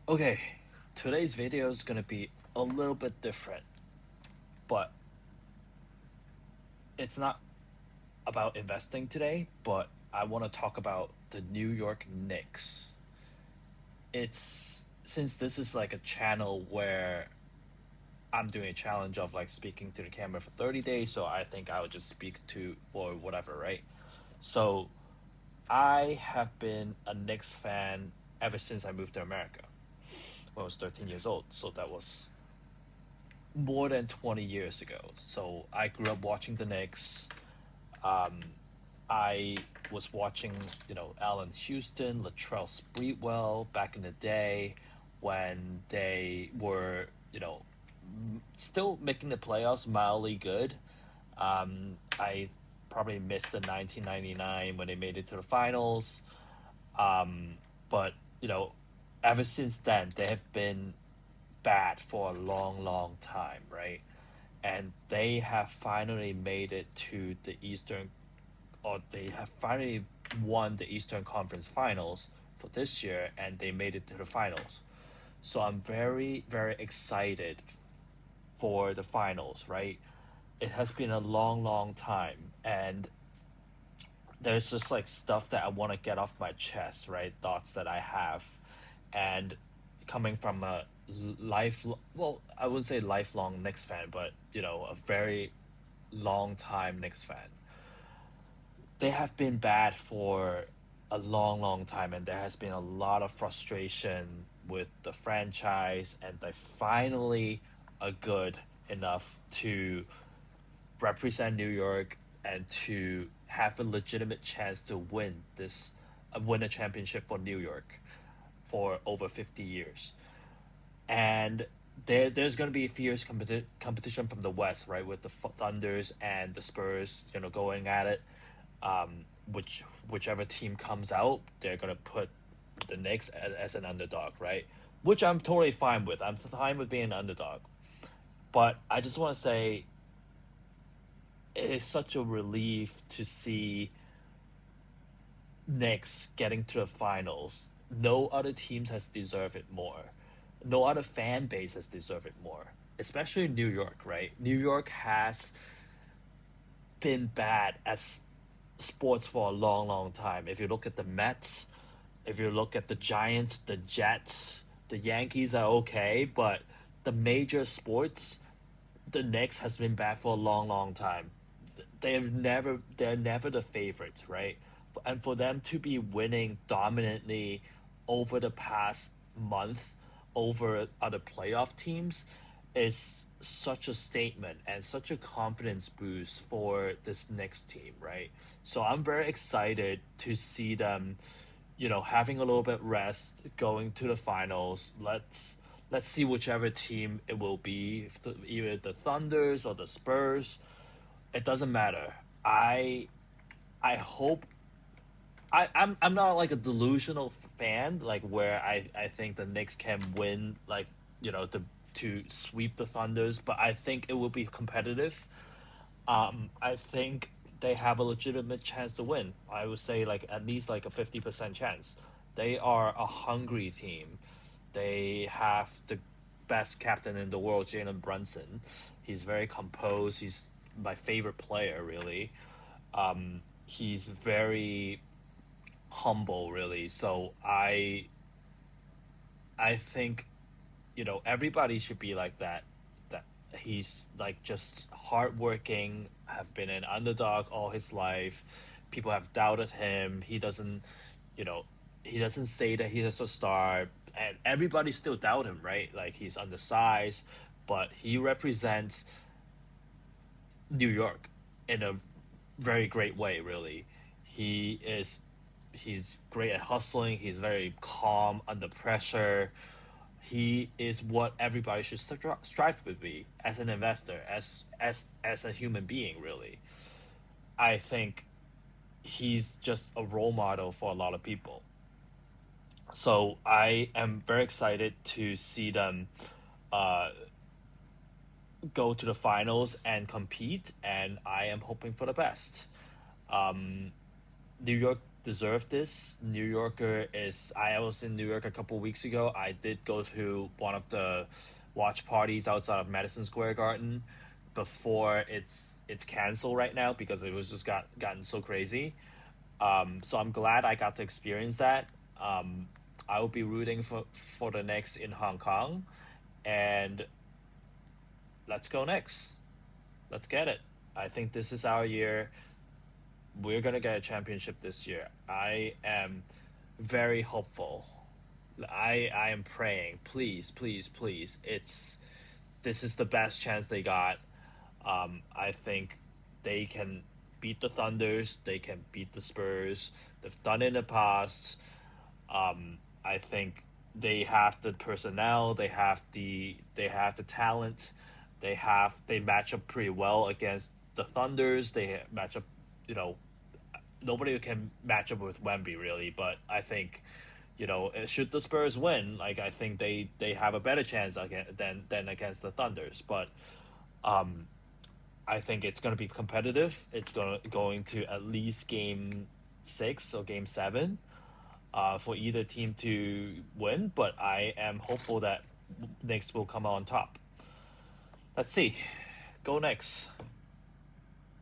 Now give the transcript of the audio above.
Okay, today's video is gonna be a little bit different, but it's not about investing today, but I want to talk about the New York Knicks. It's since this is like a channel where I'm doing a challenge of like speaking to the camera for 30 days, so I think I would just speak to for whatever, right? So I have been a Knicks fan ever since I moved to America when I was 13 years old. So that was more than 20 years ago. So I grew up watching the Knicks. Um, I was watching, Allen Houston, Latrell Sprewell back in the day when they were, still making the playoffs mildly good. I probably missed the 1999 when they made it to the finals. But, you know, ever since then, they have been bad for a long, long time, right? And they have finally made it to the Eastern, or they have finally won the Eastern Conference Finals for this year, and they made it to the finals. So I'm very, very excited for the finals, right? It has been a long, long time, and there's just like stuff that I want to get off my chest, right? Thoughts that I have, and coming from a life, well, I wouldn't say lifelong Knicks fan, but a very long time Knicks fan. They have been bad for a long, long time, and there has been a lot of frustration with the franchise, and they finally are good enough to represent New York and to have a legitimate chance to win a championship for New York for over 50 years. And there's going to be fierce competition from the West, right, with the Thunders and the Spurs, going at it. Whichever team comes out, they're going to put the Knicks as an underdog, right? Which I'm totally fine with. I'm fine with being an underdog. But I just want to say it is such a relief to see Knicks getting to the finals. No other teams has deserved it more. No other fan base has deserved it more. Especially New York, right? New York has been bad at sports for a long, long time. If you look at the Mets, if you look at the Giants, the Jets, the Yankees are okay, but the major sports, the Knicks has been bad for a long, long time. They're never the favorites, right? And for them to be winning dominantly over the past month over other playoff teams is such a statement and such a confidence boost for this next team, right? So I'm very excited to see them, having a little bit rest, going to the finals. Let's see whichever team it will be, either the Thunders or the Spurs. It doesn't matter. I hope I'm not like a delusional fan, like where I think the Knicks can win, like to sweep the Thunders, but I think it will be competitive. I think they have a legitimate chance to win. I would say like at least like a 50% chance. They are a hungry team. They have the best captain in the world, Jalen Brunson. He's very composed. He's my favorite player, really. He's very humble, really. So I think everybody should be like that. That he's like just hardworking, have been an underdog all his life. People have doubted him. You know, he doesn't say that he's a star, and everybody still doubt him, right? Like he's undersized, but he represents New York in a very great way, really. He is he's great at hustling. He's very calm under pressure. He is what everybody should strive to be as an investor, as a human being. Really, I think he's just a role model for a lot of people. So I am very excited to see them uh, go to the finals and compete, and I am hoping for the best. Um, New York deserve this. New Yorker is. I was in New York a couple weeks ago. I did go to one of the watch parties outside of Madison Square Garden before it's canceled right now because it was just gotten so crazy. So I'm glad I got to experience that. Um, I will be rooting for the Knicks in Hong Kong, and let's go Knicks. Let's get it. I think this is our year. We're gonna get a championship this year. I am very hopeful. I am praying. Please, please, please. This is the best chance they got. I think they can beat the Thunders. They can beat the Spurs. They've done it in the past. I think they have the personnel. They have the talent. They match up pretty well against the Thunders. They match up. You know, nobody can match up with Wemby really, but I think should the Spurs win, like I think they have a better chance than against the Thunders. But I think it's going to be competitive. It's going to at least game 6 or game 7 for either team to win. But I am hopeful that Knicks will come out on top. Let's see. Go Knicks.